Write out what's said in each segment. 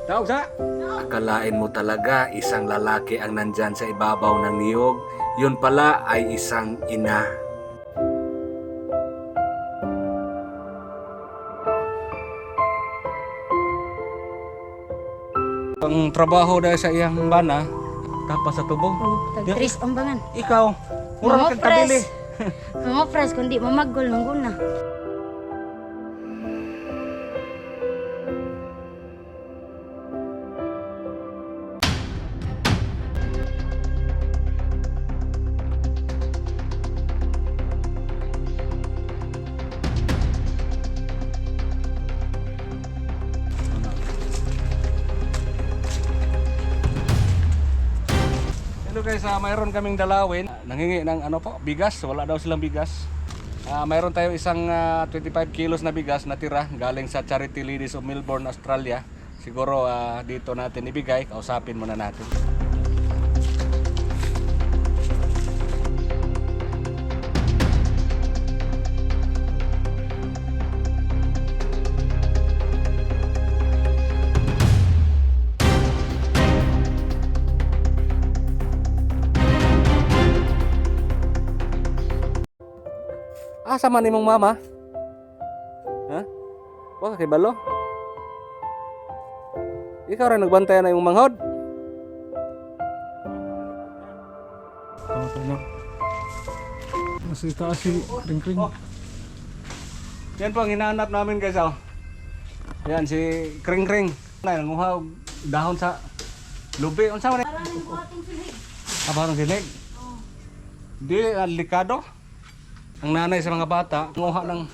Tawag sa? Akalain mo talaga isang lalaki ang nandyan sa ibabaw ng niyog. Yun pala ay isang ina. Ang trabaho dahil sa iyang bana, tapos sa tubo. Tag-tris ambangan. Ikaw, mura kang kabili. Mga pres, kundi mamagol ng guna. Hello guys, mayroon kaming dalawin. Nanghingi ng bigas. Wala daw silang bigas. Mayroon tayo isang 25 kilos na bigas na tira galing sa Charity Ladies of Melbourne, Australia. Siguro dito natin ibigay. Kausapin muna natin. Asa man imong mama? Ha? Wa kay balo? Ikaw rin nagbantayan na imong manghod? Okay na. Nasa taas si Kring-Kring. Yan po ang hinahanap namin guys. Yan si Kring-Kring. Nanguha og dahon sa lubi. Unsa man? Parang dinig. Di likado. Ang nanay sa mga bata, nguha ng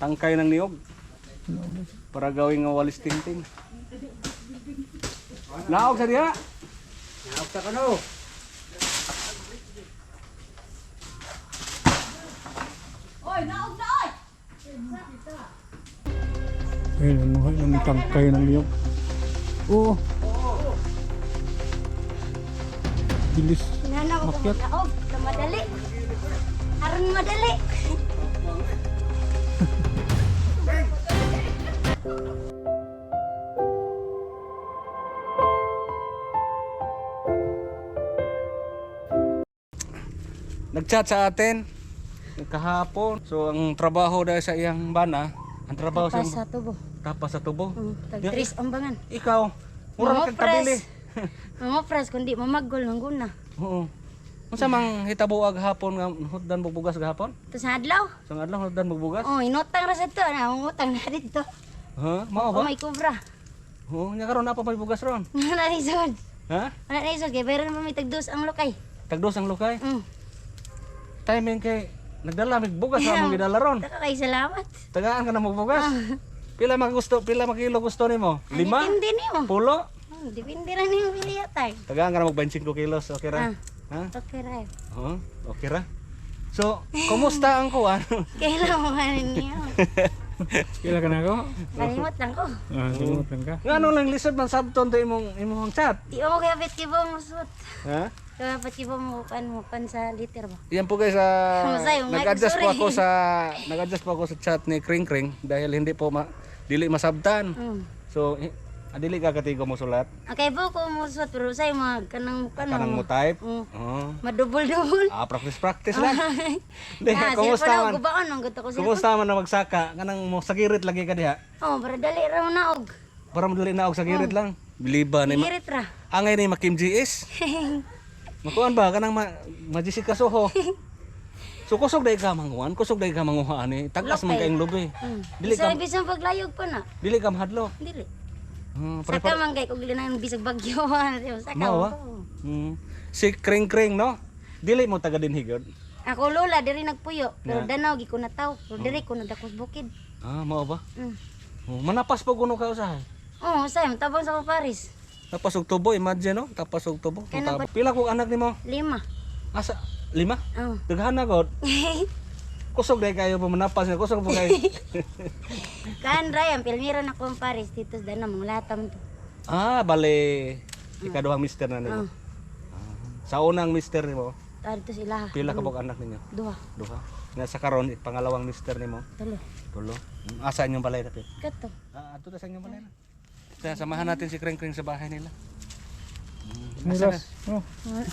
tangkay ng niyog para gawing walis tingting. Naog sa diha. Naog sa kano. Oy, naog na oy! Ayun, namuhay ng tangkay ng niyog. Oo. Bilis. Nanaw ko Makyat. naog, sa madali. Aron madali. Nagchat sa atin kahapon. So ang trabaho dahil sa iyang bana, ang trabaho Tapas sa sa tubo. tapas sa tubo. Tag-tris ambangan. Ikaw, mura kang kabili. Mga pres, kundi mamagol ng guna. Oo. Unsa mang hitabuag hapon nga huddan bugbugas gahapon? Ito sa adlaw. Sa adlaw huddan bugbugas? Oh, inutang ra sa ito. Utang na dito. Ha? Mao Oh, ba? may kubra. Oo, nya karon na pa may bugas ron. Wala na isod. Ha? Wala na isod. Kaya bayran mo may tagdos ang lokay. Tagdos ang lukay. Timing kay nagdala mig bugas Yeah. ra mong gidala ron. Taka kay salamat. Tagaan ka na mo bugas. Pila makilo gusto nimo? 5? Depende niyo. Pulo? Depende ra niyo pili yatay. Tagaan ka na mag 25 kilos, okay ra? Ha? Okay ra. Oo, okay ra. So, kumusta ang kuan? Kailan mo kanin niyo? Kila ka na ako? Kalimot lang ko. Sumutan ka. Ngano lang lisod man sabton to imong chat? Di mo kaya bet kibo mo suot. Ha? Kaya bet kibo mo pan sa liter ba? Yan po guys, Masay, yung nag-adjust po sorry. ako sa chat ni Kring Kring dahil hindi po dili masabtan. So, dili ka katigo mo sulat. Okay po ko mo suot pero say mag kanang Kanang mo type. Mm. Oo. Madubol-dubol. Practice lang. Hindi, kumusta Sila man? pala gubaon ang gusto ko sila. Kumusta man na magsaka? Kanang mo sagirit lagi ka diha. Oh, para dali ra naog. Para madali na og sagirit lang. Biliba ni Hirit ra. angay ni Makim GS. Makuan ba kanang majisit ka soho. So kusog dai ka manguan, kusog dai ka manguha ani. Tagas man kayong lubi. Dili ka Bisang paglayog pa na. dili ka mahadlo. Dili. Pre Saka man kay kog linang bisag bagyo. Saka Mao, ko. Si Kring Kring no. Dili mo taga dinhi gyud. Ako lola diri nagpuyo pero danaw gi ko nataw. Pero diri ko nadakos bukid. Mao ba? Mm. Manapas pa kuno ka usahay. Oh, say tabang sa Paris. Tapos og tubo, imagine no? Tapos og tubo. Kaya Pila kong anak nimo? 5. Asa 5? Oh. Daghan na god. Kusog dai kayo pa manapas, kusog po kayo. Kan Ryan Pilmira na ko Paris dito sa Danang mga latam to. Bale ikaduhang mister na nimo. Sa unang mister nimo, Dito sila. pila ka pong anak ninyo? Duha. Duha. Nasa karon pangalawang mister nimo, Tulo. tulo. Asa inyong balay na pit? Kato. Ato ta sa inyong balay na. samahan natin si Kring Kring sa bahay nila. Nilas. Oh,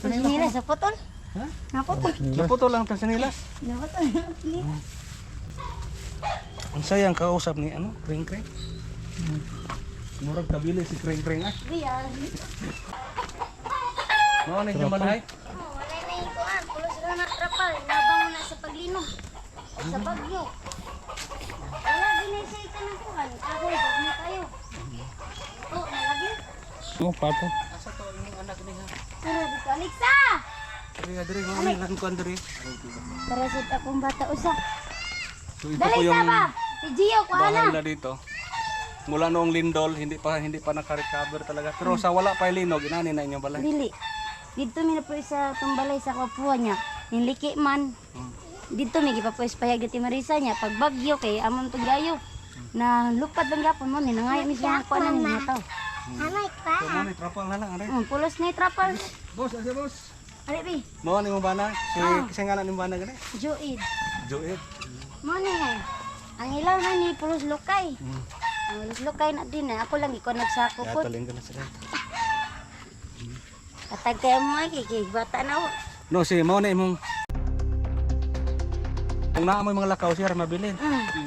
Nila sa putol. Ha? Naputol. Naputo lang ta sa nilas. Naputol. Ang sayang kausap ni ano, Kring Kring. Murag kabili si Kring Kring ah. Biya. Mo ni yung balay. Wala na yung kuhan. Pulos na natrapal. Nabang mo na sa paglino. Sa bagyo. Wala ginisay ka ng kuhan. Ako, bagyo kayo. Oh, nalagi. oh, pato. Asa to yung anak ni ha? Pero dito, Alexa! Diri mo ni lang kuan diri. Para sa akong bata usa. So ito Dali po sa yung ba? Si Gio, kuha bahay na. nila dito. Mula noong lindol, hindi pa naka-recover talaga. Pero sa wala pa linog, inani na inyong balay. Dili. Dito mi na po sa tumbalay sa kapuha niya. Niliki man. Dito mi gipapues payag diti Marisa niya pag bagyo kay amon tugayo. Na lupad lang gapon mo ni nangay mi siya ko nang mga tao. So mo ni trapal na lang are. Pulos ni trapal. Boss, asa boss? Ali bi, Mo ni mo bana? Kasi nga ni mo bana gani? Joid. Joet. Mo ni ay. Ang ilaw na ni pulos lukay. Ang pulos lukay na din ako lang iko nagsako Ya po. taling ka na sila. Katag kay mo ay kay bata na. No, si mo ni imong kung naa mo yung mga lakaw siya ra mabilin.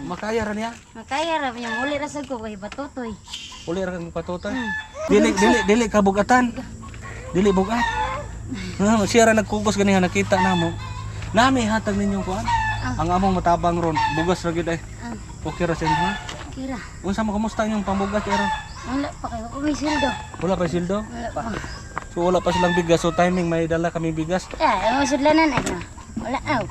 Makaya ra niya. Makaya ra niya muli ra sad ko kay batutoy. Uli ra kang patutoy. Dili ka bugatan. Dili bugat. Siya ra nagkugos ganiha nakita namo. Nami hatag ninyo kuan. Ang among matabang ron, bugas ra gid ay. Okay ra sa inyo. Ha? Kira. Unsa mo kumusta yung pambugas ron? Wala pa kayo kumisildo. Wala pa sildo? Wala pa. So wala pa silang bigas. So timing may dala kami bigas. Ang sudlanan ay na. Wala aw.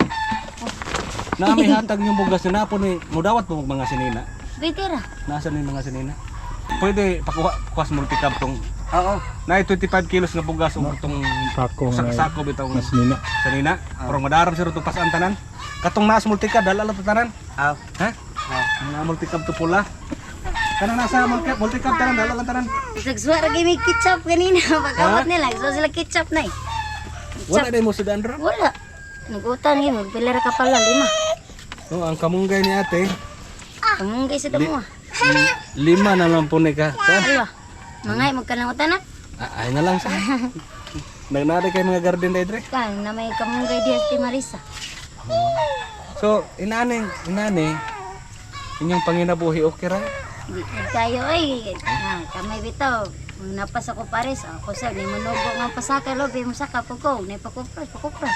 Nami hatag yung bugas na napo ni mudawat po mga sinina. Pwede ra. Nasa ni mga sinina? Pwede pakuha kuas multicab tong. Oo. Na 25 kilos nga bugas ug tong Sako na. sako bitaw nga Mas nina. sanina. Pero madaram sir tong pasan tanan. Katong naas multicab dala lang to tanan. Ha? Mga multicab to pula. Kanang nasa multicab tanan dala lang tanan. Sagswa ra gyud ketchup kanina pagkawat nila. So sila ketchup nay. Wala day mo sa dandra. Wala. Nagutang gyud pila ra ka pala 5. Oh, ang kamunggay ni ate, Kamong kay sa damo. 5 na lang po ni ka. Alwa. Mangay magkanangutan na. Ay na lang sa. Nagnari kay mga garden dayre. Kan na may kamunggay diha sa Marisa. So, inani inyong panginabuhi okay ra? Di kayo ay kamay bitaw. Napas ako pares ako sa ni manugo nga pasaka lobi mo saka pagko nay pakupras.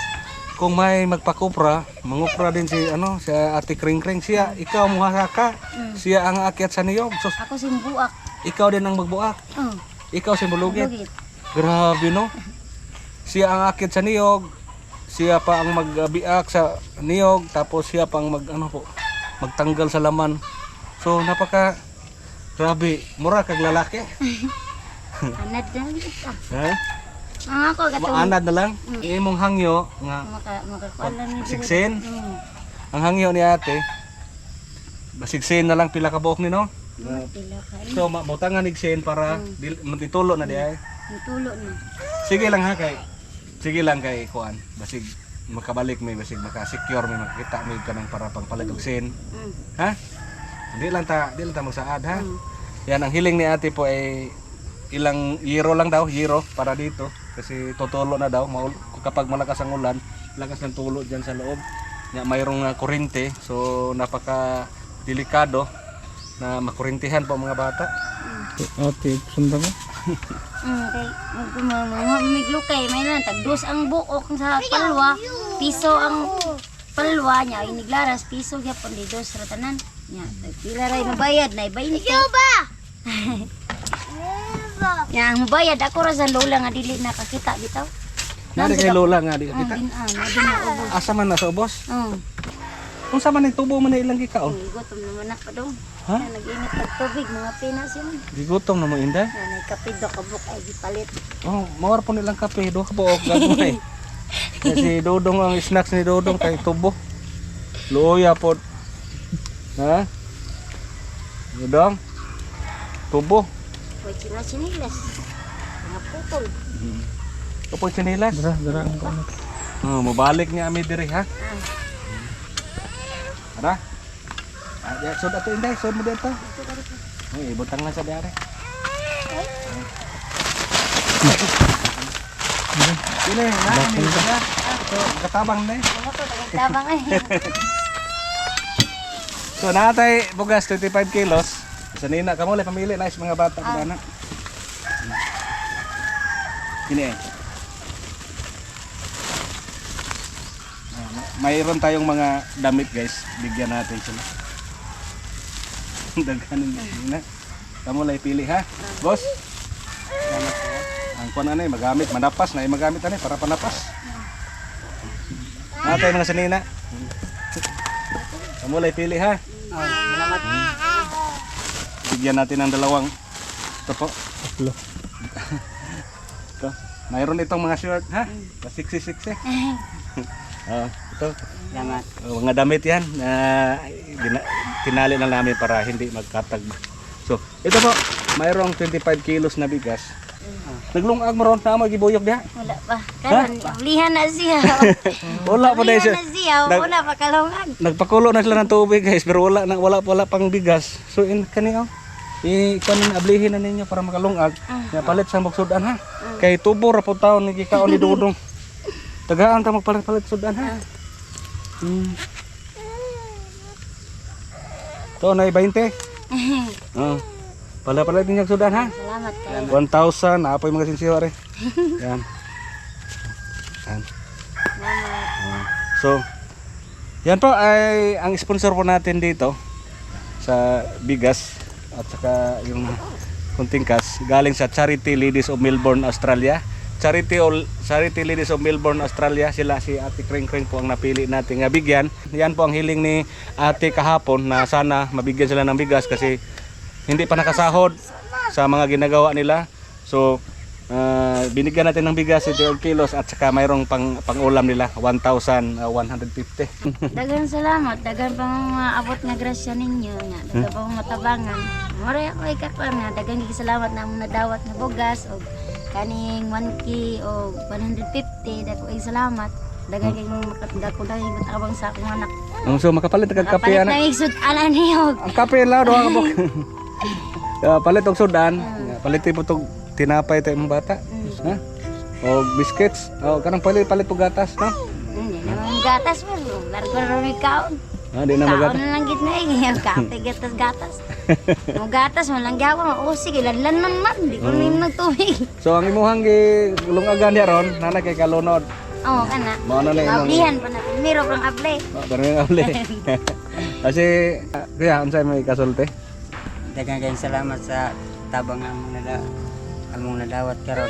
Kung may magpakupra, mangupra din si si Ate Kring Kring siya, ikaw muhasaka. Siya ang aakyat sa niyog. So, Ako simbuak. ikaw din ang magbuak. Ikaw si mulugit. Lugit. Grabe no. Siya ang aakyat sa niyog. Siya pa ang magbiak sa niyog tapos siya pang magtanggal sa laman. So napaka grabe, mura kag lalaki. Anad na kita. Ha? Ang ako katong Maanad na lang. Imong hangyo nga makakuala ni siksin. Ang hangyo ni ate. Basigsin na lang pila ka buok ni no. Pila ka. So mautangan igsin para matitulo na di ay. Nitulo ni. Sige lang ha kay. Sige lang kay kuan. Basig makabalik may basig maka-secure may makita may kanang para pangpalit og sin. Ha? Di lang ta magsaad ha. Yan ang hiling ni ate po ay ilang euro lang daw, euro para dito kasi tutulo na daw kapag malakas ang ulan, lakas ng tulo diyan sa loob. Nga mayroong kuryente, so napaka delikado na makurintihan po mga bata. Ate, sundan mo. Kay miglukay may nan tagdos ang buok sa palwa, piso ang palwa niya iniglaras piso gyapon di dos ra tanan. Nya, pila ra mabayad na 20. ba? Ya, ang bayad ako ra sa lola nga dili nakakita bitaw. Nari kay lola nga di kita. Ubos. Asa man na sa ubos? Oh, Unsa man ni tubo man ilang gikaon? gutom naman ako dong. Ha? Nag-init ng tubig, mga pinas yun. Gigutom na mo inday. Yan, kape do kabuk ay gipalit. Oh, mawar po nilang kape do buok gagmay. Kasi Dodong ang snacks ni Dodong kay tubo. Luya po. Ha? Dodong. Tubo. Huwag sila sinilas. Mga putol. Kapoy sinilas. Dara ang kano. Oh, mabalik niya ami diri ha. Ara? Ya, sod ato inday, sod mo dito. Ay, ibutang na sa diare. Sini, nani ba? So, katabang na eh. Ano to, tabang eh. So, natay bugas 25 kilos. Sa nina, kamo lang pamili. Nice mga bata. Bana. Ini eh. Mayroon tayong mga damit guys. Bigyan natin sila. Daghanin na. Kamu lang pili ha. Boss. Ang kuan ano magamit, manapas na magamit ani para panapas. Natay mga sanina. Kamu lang pili ha. Salamat. Bigyan natin ng dalawang ito po. Tatlo. Ito. Mayroon itong mga short ha. Siksi-siksi. Ito. Salamat. Mga damit yan na tinali na namin para hindi magkatag. So, ito po, mayroong 25 kilos na bigas. Naglungag mo ron na magibuyog diha. Wala pa. Karon, ulihan na siya. Wala pa dahil Ulihan na siya. Wala pa kalungag. Nagpakulo na sila ng tubig guys, pero wala pang bigas. So in kaniyo, ikanin ablihin na ninyo para makalungag. Ya palit sa magsudan ha. Kay tubo ra pud taon ni gikaon ni Dudong. Tagaan ta magpalit sudan ha. To na 20. Palit ninyo sudan ha. Salamat kayo. 1,000 na apoy mga sinsiyo re. Yan. Yan. Salamat. So, yan po ay ang sponsor po natin dito sa bigas at saka yung kunting cash galing sa Charity Ladies of Melbourne, Australia. Charity Ladies of Melbourne, Australia, sila si Ate Kring Kring po ang napili natin nga bigyan. Yan po ang hiling ni Ate kahapon na sana mabigyan sila ng bigas kasi hindi pa nakasahod sa mga ginagawa nila. So, binigyan natin ng bigas 12 kilos at saka mayroong pang-ulam nila 1,150. Daghang salamat. Daghang pang abot nga grasya ninyo. Daghang pang matabangan. Mora ako ikakwan nga. Daghang salamat na mong nadawat na bugas o kaning 1K o 150. Dako ay salamat. Daghang dako dahil matabang sa akong anak. So, makapalit ng kape Kapalit anak. na isod anan niyog. Ang kape lang doon ka po. Palit og sudan, palit po tog tinapay tayo mga bata. Ha? O biscuits, o kanang palit po gatas, no? Hindi naman gatas mo. Largo na rin kaon. Di na Kaon magatas. na lang gitna eh. Kape gatas. Mo gatas mo lang gawa. O sige, lanlan man. Di ko rin nagtubig. So ang imuhang gilungagan niya ron, nana kay kalunod. Oo, kana. Mao na lang imong. Mablihan pa na. Miro pang able. Pero yung uli. Kasi kaya unsay may kasulti? Daghang kayong salamat sa tabang among nadawat karon.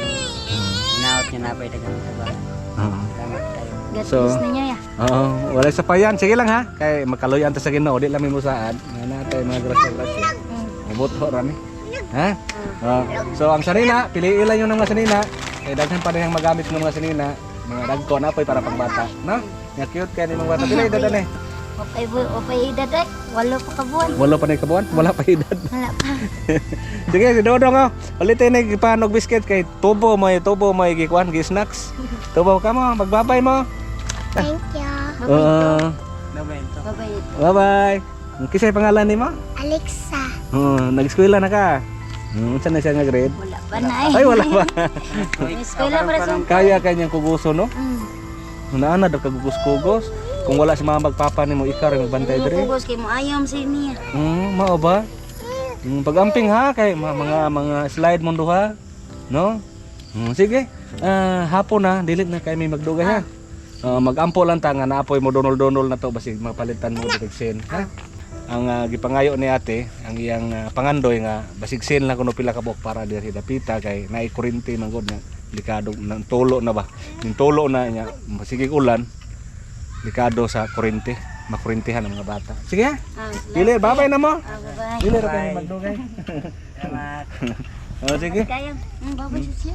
Naot niyo na pay daghang tabang. Salamat kayo. Gatis ninyo ya. Oo, wala sa payan. Sige lang ha. Kay makaluyan ta sa Ginoo, di lang mi musaad. Nga natay mga grasya-grasya. Mabot ho rami. Ha? So ang sanina, piliin lang yung mga sanina. Kay daghan pa rin ang magamit ng mga sanina. Mga dagko na po'y para pangbata, no? Nga cute kaya ni mga bata. Pila edad na eh. Opay daday. Walo pa kabuan. Wala pa na kabuan, wala pa edad. Wala pa. Sige, si Dodong oh. Ulitin na ipanog biscuit kay tubo mo gikuan, gi-snacks. Tubo ka mo, magbabay mo. Thank you. Nobento. Bye-bye. Bye-bye. Kisay pangalan ni mo? Alexa. Nag-eskwela na ka. Saan na siya nga grade? Wala pa na eh. Ay, wala pa. May eskwela para sa... Kaya kanyang kuguso, no? Naana daw kagugos-kugos. Kung wala si mama magpapa ni mo, ikaw rin magbantay diri. Kugos kay mo ayom sa niya. Mao ba? Pag-amping ha, kay mga slide mo duha. No? Sige. Hapon na, dilit na kay may magdugay ha. Mag-ampo lang ta nga naapoy mo donol-donol na to basig mapalitan mo direk sen, ha? Ang gipangayo ni ate, ang iyang pangandoy nga basig sen lang kuno pila ka buok para diri dapita kay naay kuryente man gud nga delikado nang tulo na ba. Ning tulo na nya masigig ulan. Delikado sa kuryente, makurintihan ang mga bata. Sige ha. Dili, babay na mo. Bye-bye. Dili ra kay magdugay. Salamat. Sige. Kaya. Bye-bye siya.